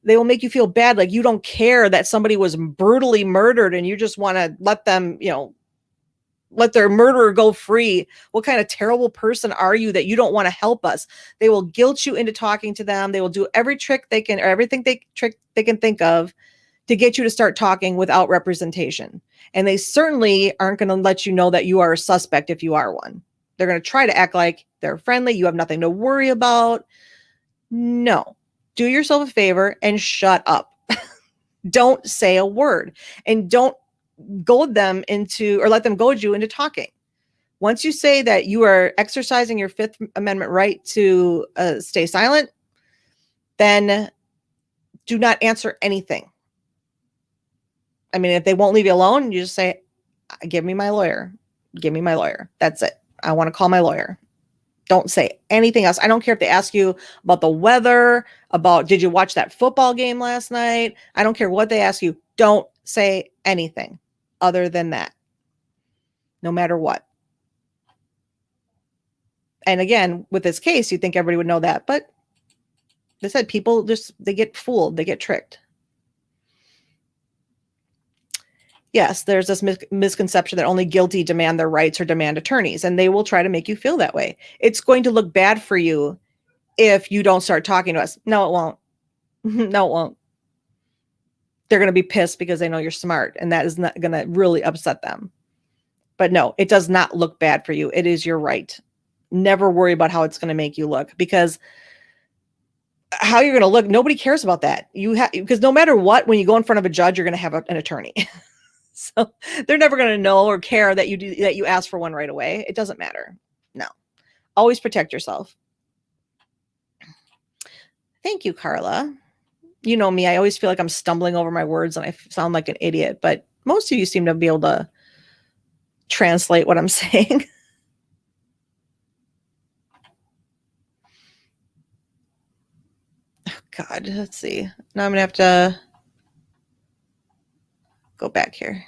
They will make you feel bad, like you don't care that somebody was brutally murdered and you just want to let them, let their murderer go free. What kind of terrible person are you that you don't want to help us? They will guilt you into talking to them. They will do every trick they can, or everything they can think of to get you to start talking without representation. And they certainly aren't going to let you know that you are a suspect if you are one. They're going to try to act like they're friendly. You have nothing to worry about. No, do yourself a favor and shut up. Don't say a word, and don't goad them into, or let them goad you into talking. Once you say that you are exercising your Fifth Amendment right to stay silent, then do not answer anything. I mean, if they won't leave you alone, you just say, give me my lawyer. Give me my lawyer. That's it. I want to call my lawyer. Don't say anything else. I don't care if they ask you about the weather, about did you watch that football game last night? I don't care what they ask you. Don't say anything other than that, no matter what. And again, with this case, you think everybody would know that, but they said people they get fooled, they get tricked. Yes, there's this misconception that only guilty demand their rights or demand attorneys, and they will try to make you feel that way. It's going to look bad for you if you don't start talking to us. No, it won't. No, it won't. They're going to be pissed because they know you're smart, and that is not going to really upset them. But no, it does not look bad for you. It is your right. Never worry about how it's going to make you look, because how you're going to look, nobody cares about that. Because no matter what, when you go in front of a judge, you're going to have an attorney. So they're never going to know or care that you ask for one right away. It doesn't matter. No, always protect yourself. Thank you, Carla. You know me, I always feel like I'm stumbling over my words and I sound like an idiot, but most of you seem to be able to translate what I'm saying. Oh, God, let's see. Now I'm going to have to go back here.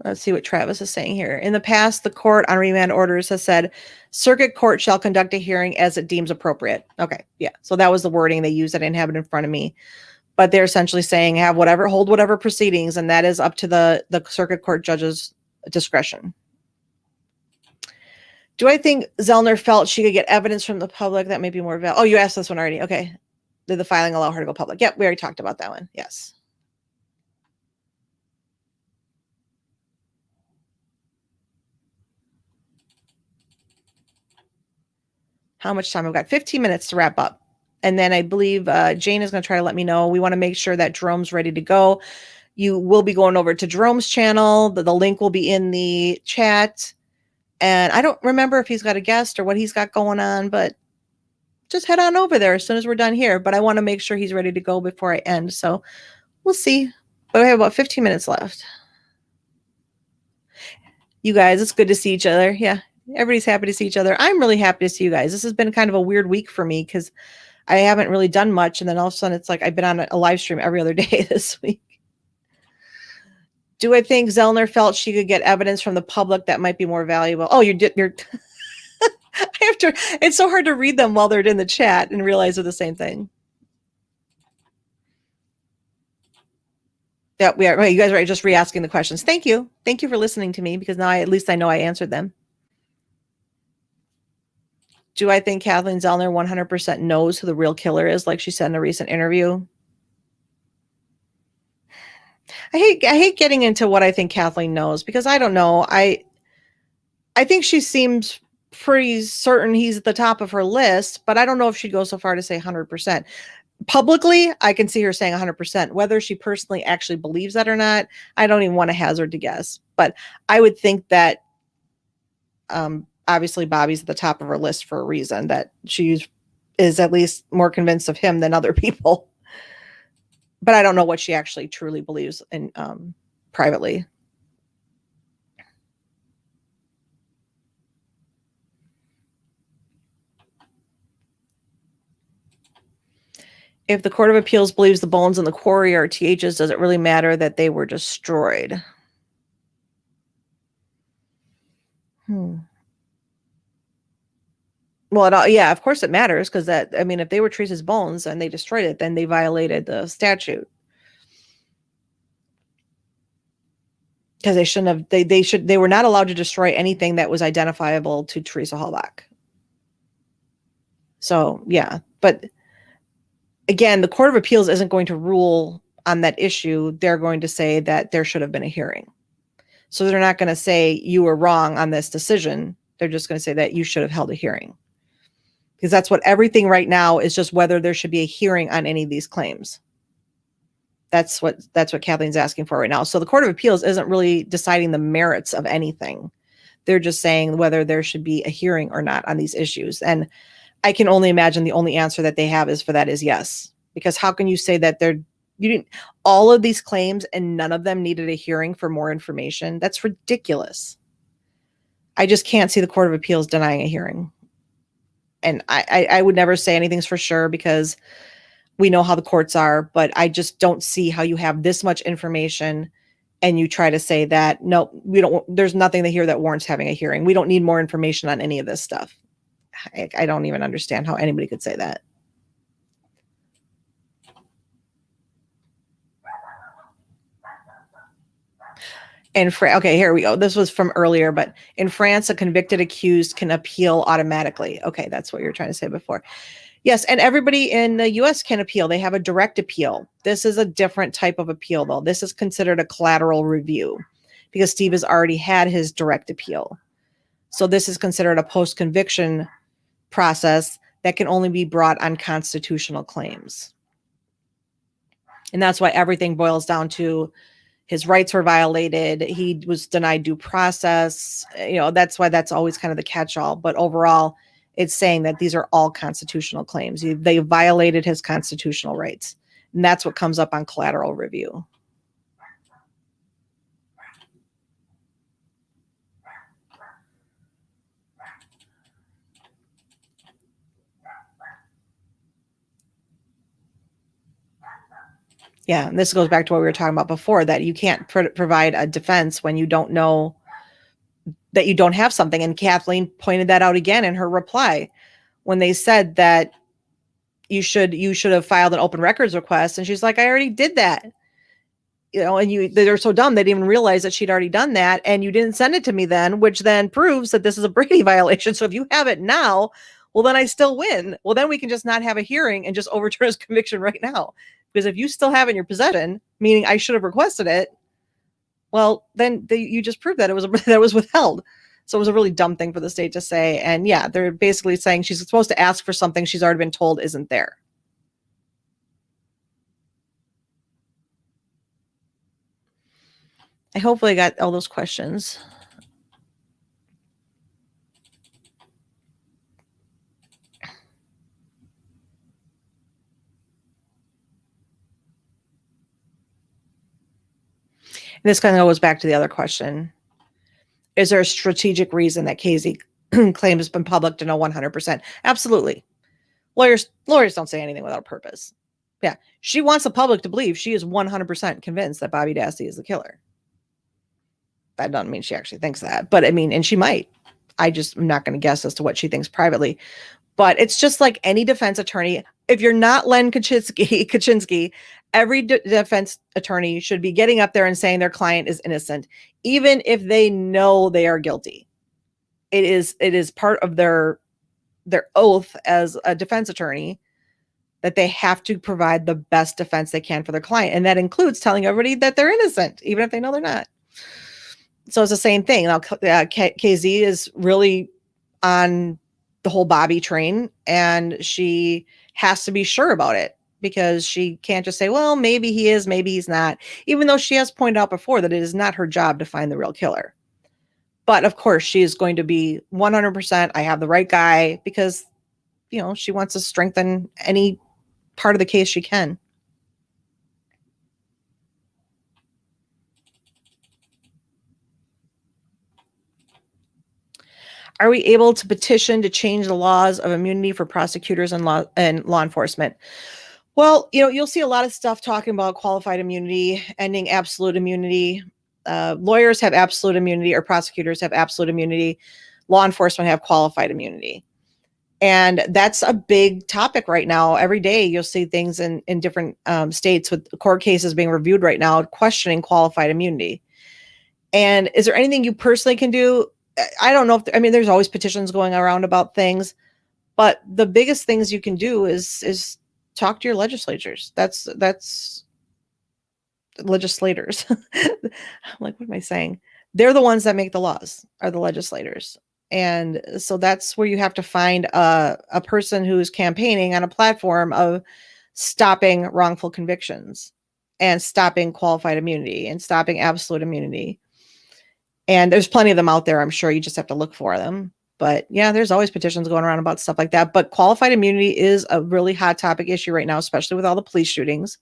Let's see what Travis is saying here. In the past, the court on remand orders has said, circuit court shall conduct a hearing as it deems appropriate. Okay, yeah. So that was the wording they used. I didn't have it in front of me. but they're essentially saying hold whatever proceedings, and that is up to the circuit court judge's discretion. Do I think Zellner felt she could get evidence from the public that may be more valuable? Oh, you asked this one already. Okay. Did the filing allow her to go public? Yep, we already talked about that one. Yes. How much time? I've got 15 minutes to wrap up. And then I believe Jane is going to try to let me know. We want to make sure that Jerome's ready to go. You will be going over to Jerome's channel. The link will be in the chat. And I don't remember if he's got a guest or what he's got going on, but just head on over there as soon as we're done here. But I want to make sure he's ready to go before I end. So we'll see. But we have about 15 minutes left. You guys, it's good to see each other. Yeah, everybody's happy to see each other. I'm really happy to see you guys. This has been kind of a weird week for me because I haven't really done much. And then all of a sudden it's like I've been on a live stream every other day this week. Do I think Zellner felt she could get evidence from the public that might be more valuable? Oh, you're I have to, it's so hard to read them while they're in the chat and realize they're the same thing. Yeah, we are. You guys are just re-asking the questions. Thank you. Thank you for listening to me because now at least I know I answered them. Do I think Kathleen Zellner 100% knows who the real killer is, like she said in a recent interview? I hate getting into what I think Kathleen knows because I don't know. I think she seems pretty certain he's at the top of her list, but I don't know if she'd go so far to say 100%. Publicly, I can see her saying 100%. Whether she personally actually believes that or not, I don't even want to hazard to guess. But I would think that obviously Bobby's at the top of her list for a reason, that she is at least more convinced of him than other people. But I don't know what she actually truly believes in privately. If the Court of Appeals believes the bones in the quarry are TH's, does it really matter that they were destroyed? Well, yeah, of course it matters because if they were Teresa's bones and they destroyed it, then they violated the statute. Because they shouldn't have, they were not allowed to destroy anything that was identifiable to Teresa Halbach. So, yeah, but again, the Court of Appeals isn't going to rule on that issue. They're going to say that there should have been a hearing. So they're not going to say you were wrong on this decision. They're just going to say that you should have held a hearing. Because that's what everything right now is, just whether there should be a hearing on any of these claims. That's what Kathleen's asking for right now. So the Court of Appeals isn't really deciding the merits of anything. They're just saying whether there should be a hearing or not on these issues. And I can only imagine the only answer that they have is yes. Because how can you say that all of these claims and none of them needed a hearing for more information? That's ridiculous. I just can't see the Court of Appeals denying a hearing. And I would never say anything's for sure because we know how the courts are, but I just don't see how you have this much information and you try to say that, no, there's nothing here that warrants having a hearing. We don't need more information on any of this stuff. I don't even understand how anybody could say that. Okay, here we go. This was from earlier, but in France, a convicted accused can appeal automatically. Okay, that's what you were trying to say before. Yes, and everybody in the U.S. can appeal. They have a direct appeal. This is a different type of appeal, though. This is considered a collateral review because Steve has already had his direct appeal. So this is considered a post-conviction process that can only be brought on constitutional claims. And that's why everything boils down to his rights were violated. He was denied due process. That's why that's always kind of the catch-all. But overall, it's saying that these are all constitutional claims. They violated his constitutional rights. And that's what comes up on collateral review. Yeah, and this goes back to what we were talking about before, that you can't provide a defense when you don't know that you don't have something. And Kathleen pointed that out again in her reply when they said that you should have filed an open records request. And she's like, I already did that. And they're so dumb they didn't even realize that she'd already done that, and you didn't send it to me then, which then proves that this is a Brady violation. So if you have it now, well, then I still win. Well, then we can just not have a hearing and just overturn his conviction right now. Because if you still have it in your possession, meaning I should have requested it, well, then you just proved that it was withheld. So it was a really dumb thing for the state to say. And yeah, they're basically saying she's supposed to ask for something she's already been told isn't there. I hopefully got all those questions. And this kind of goes back to the other question. Is there a strategic reason that Casey claim has been public to know 100%? Absolutely. Lawyers don't say anything without a purpose. Yeah. She wants the public to believe she is 100% convinced that Bobby Dassey is the killer. That doesn't mean she actually thinks that, but I mean, and she might. I'm not going to guess as to what she thinks privately. But it's just like any defense attorney. If you're not Len Kaczynski, every defense attorney should be getting up there and saying their client is innocent, even if they know they are guilty. It is part of their oath as a defense attorney that they have to provide the best defense they can for their client. And that includes telling everybody that they're innocent, even if they know they're not. So it's the same thing. Now, KZ is really on the whole Bobby train, and she has to be sure about it, because she can't just say, well, maybe he is, maybe he's not, even though she has pointed out before that it is not her job to find the real killer. But of course, she is going to be 100%, I have the right guy, because, she wants to strengthen any part of the case she can. Are we able to petition to change the laws of immunity for prosecutors and law enforcement? Well, you'll see a lot of stuff talking about qualified immunity, ending absolute immunity. Lawyers have absolute immunity, or prosecutors have absolute immunity. Law enforcement have qualified immunity. And that's a big topic right now. Every day you'll see things in different states with court cases being reviewed right now, questioning qualified immunity. And is there anything you personally can do? I don't know there's always petitions going around about things, but the biggest things you can do is talk to your legislators. That's legislators. I'm like, what am I saying? They're the ones that make the laws, are the legislators. And so that's where you have to find a person who's campaigning on a platform of stopping wrongful convictions and stopping qualified immunity and stopping absolute immunity. And there's plenty of them out there. I'm sure you just have to look for them. But yeah, there's always petitions going around about stuff like that. But qualified immunity is a really hot topic issue right now, especially with all the police shootings.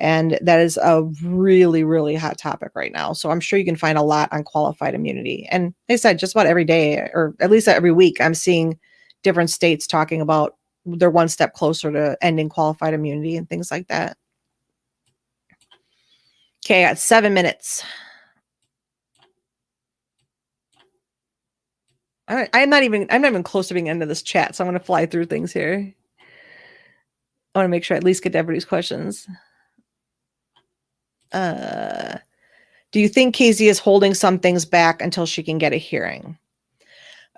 And that is a really, really hot topic right now. So I'm sure you can find a lot on qualified immunity. And like I said, just about every day, or at least every week, I'm seeing different states talking about they're one step closer to ending qualified immunity and things like that. Okay, I got 7 minutes. I'm not even close to being into this chat, so I'm going to fly through things here. I want to make sure I at least get to everybody's questions. Do you think KZ is holding some things back until she can get a hearing?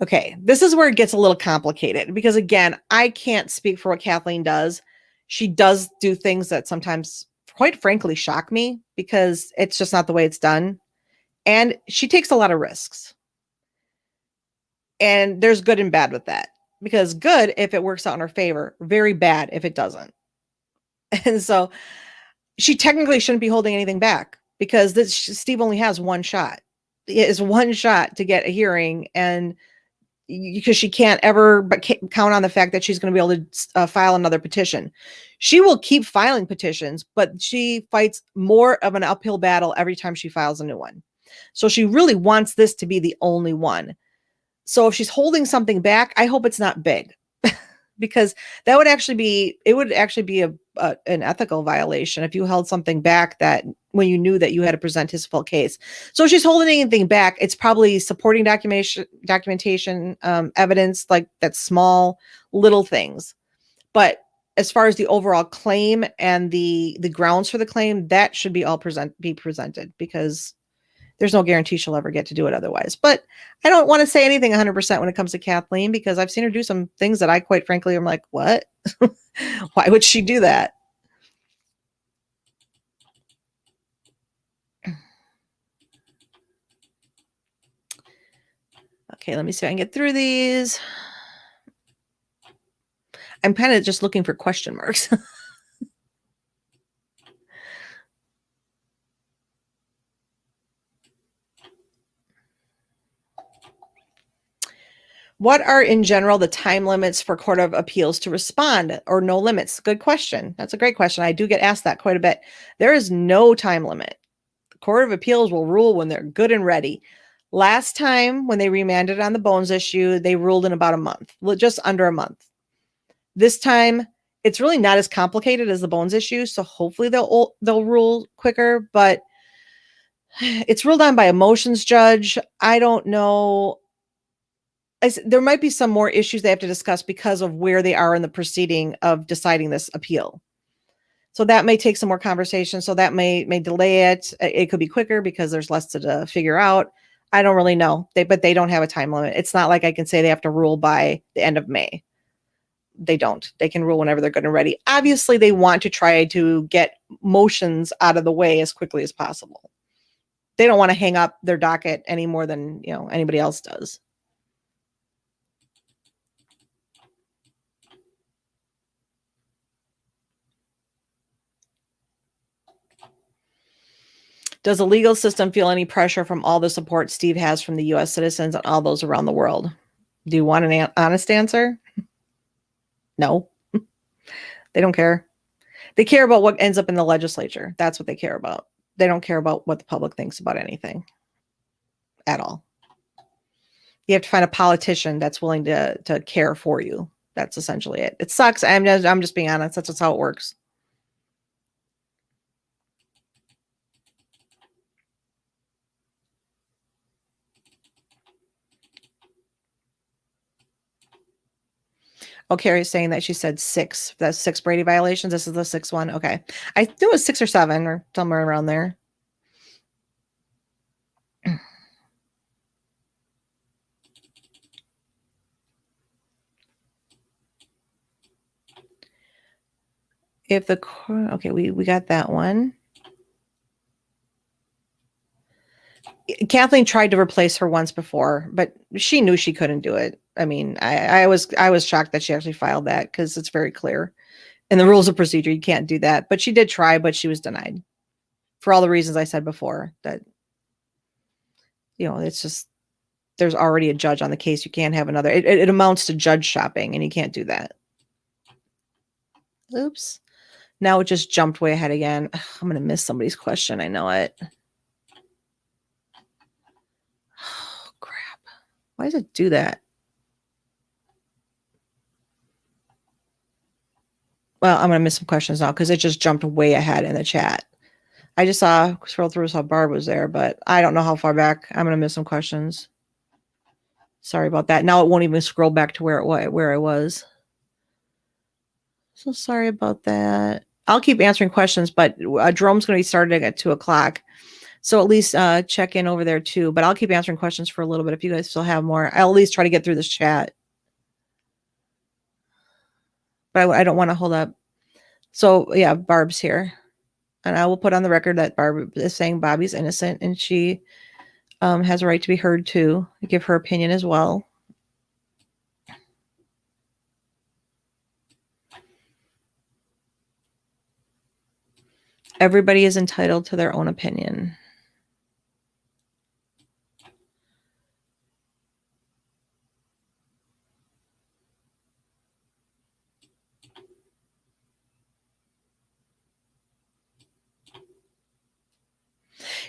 Okay, this is where it gets a little complicated, because again, I can't speak for what Kathleen does. She does do things that sometimes, quite frankly, shock me, because it's just not the way it's done. And she takes a lot of risks. And there's good and bad with that, because good if it works out in her favor, very bad if it doesn't. And so she technically shouldn't be holding anything back, because Steve only has one shot. It is one shot to get a hearing, and because she can't ever count on the fact that she's going to be able to file another petition. She will keep filing petitions, but she fights more of an uphill battle every time she files a new one. So she really wants this to be the only one. So if she's holding something back, I hope it's not big, because that would actually be, an ethical violation if you held something back that when you knew that you had to present his full case. So if she's holding anything back, it's probably supporting documentation, evidence, like that, small little things. But as far as the overall claim and the grounds for the claim, that should be all be presented, because there's no guarantee she'll ever get to do it otherwise. But I don't want to say anything 100% when it comes to Kathleen, because I've seen her do some things that I quite frankly am like, what? Why would she do that? Okay, let me see if I can get through these. I'm kind of just looking for question marks. What are in general the time limits for Court of Appeals to respond, or no limits? Good question. That's a great question. I do get asked that quite a bit. There is no time limit. The Court of Appeals will rule when they're good and ready. Last time when they remanded on the Bones issue, they ruled in about a month, just under a month. This time, it's really not as complicated as the Bones issue, so hopefully they'll rule quicker, but it's ruled on by a motions judge. I don't know. There might be some more issues they have to discuss because of where they are in the proceeding of deciding this appeal. So that may take some more conversation. So that may delay it. It could be quicker because there's less to figure out. I don't really know. But they don't have a time limit. It's not like I can say they have to rule by the end of May. They don't. They can rule whenever they're good and ready. Obviously, they want to try to get motions out of the way as quickly as possible. They don't want to hang up their docket any more than anybody else does. Does the legal system feel any pressure from all the support Steve has from the U.S. citizens and all those around the world? Do you want an honest answer? No. They don't care. They care about what ends up in the legislature. That's what they care about. They don't care about what the public thinks about anything at all. You have to find a politician that's willing to care for you. That's essentially it. It sucks. I'm just being honest. That's just how it works. Oh, Carrie's saying that she said 6. That's 6 Brady violations. This is the 6th one. Okay. I knew it was 6 or 7 or somewhere around there. If the okay, we got that one. Kathleen tried to replace her once before, but she knew she couldn't do it. I mean, I was shocked that she actually filed that, because it's very clear in the rules of procedure you can't do that. But she did try, but she was denied for all the reasons I said before. That it's just, there's already a judge on the case. You can't have another. It amounts to judge shopping, and you can't do that. Oops. Now it just jumped way ahead again. Ugh, I'm going to miss somebody's question. I know it. Oh, crap. Why does it do that? Well, I'm going to miss some questions now because it just jumped way ahead in the chat. I just scroll through, saw Barb was there, but I don't know how far back. I'm going to miss some questions. Sorry about that. Now it won't even scroll back to where I was. So sorry about that. I'll keep answering questions, but Jerome's going to be starting at 2:00. So at least check in over there too. But I'll keep answering questions for a little bit. If you guys still have more, I'll at least try to get through this chat. But I don't want to hold up. So yeah, Barb's here. And I will put on the record that Barb is saying Bobby's innocent, and she has a right to be heard too, give her opinion as well. Everybody is entitled to their own opinion.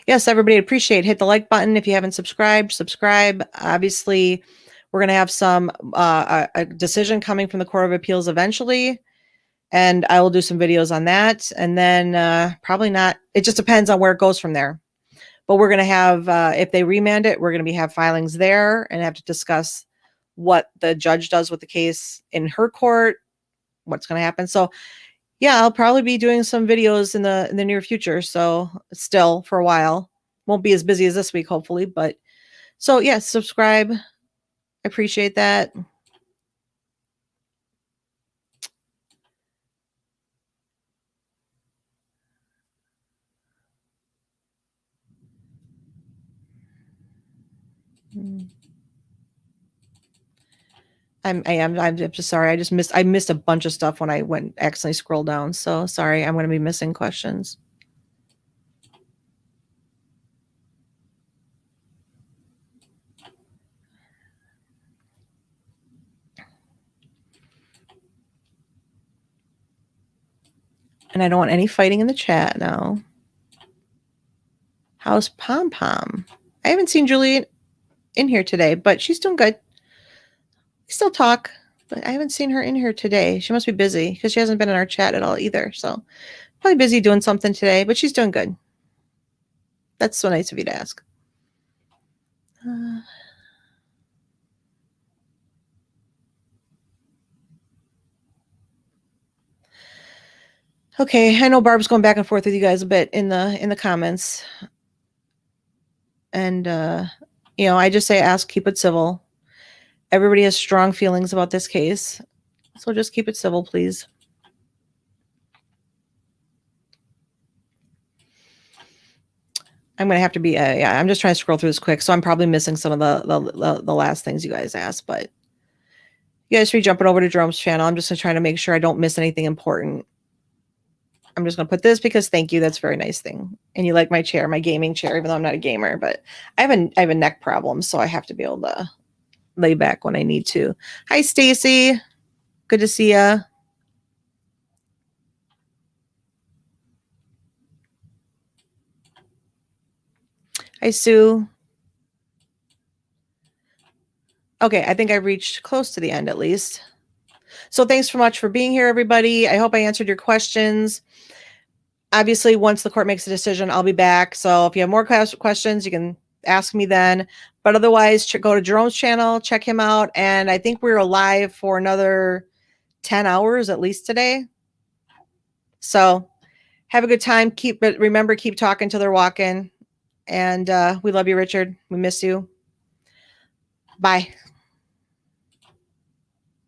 Yes, everybody, appreciate it. Hit the like button. If you haven't subscribed, subscribe. Obviously, we're going to have some a decision coming from the Court of Appeals eventually, and I will do some videos on that. And then probably not. It just depends on where it goes from there. But we're going to have, if they remand it, we're going to have filings there and have to discuss what the judge does with the case in her court, what's going to happen. So yeah, I'll probably be doing some videos in the near future. So still for a while, won't be as busy as this week, hopefully. But so yeah, subscribe. I appreciate that. I'm just sorry. I missed a bunch of stuff when I went accidentally scroll down. So sorry. I'm going to be missing questions. And I don't want any fighting in the chat now. How's Pom Pom? I haven't seen Julie in here today, but she's doing good. We still talk, but I haven't seen her in here today. She must be busy because she hasn't been in our chat at all either. So probably busy doing something today, but she's doing good. That's so nice of you to ask. Okay, I know Barb's going back and forth with you guys a bit in the comments. And I just say ask, keep it civil. Everybody has strong feelings about this case. So just keep it civil, please. I'm going to have to be, yeah, I'm just trying to scroll through this quick. So I'm probably missing some of the last things you guys asked, but you guys should be jumping over to Jerome's channel. I'm just trying to make sure I don't miss anything important. I'm just going to put this because thank you. That's a very nice thing. And you like my chair, my gaming chair, even though I'm not a gamer, but I have a neck problem. So I have to be able to lay back when I need to. Hi, Stacy. Good to see ya. Hi, Sue. Okay, I think I reached close to the end at least. So thanks so much for being here, everybody. I hope I answered your questions. Obviously, once the court makes a decision, I'll be back. So if you have more questions, you can ask me then. But otherwise, go to Jerome's channel, check him out. And I think we're live for another 10 hours at least today. So have a good time. Remember, keep talking till they're walking. And we love you, Richard. We miss you. Bye.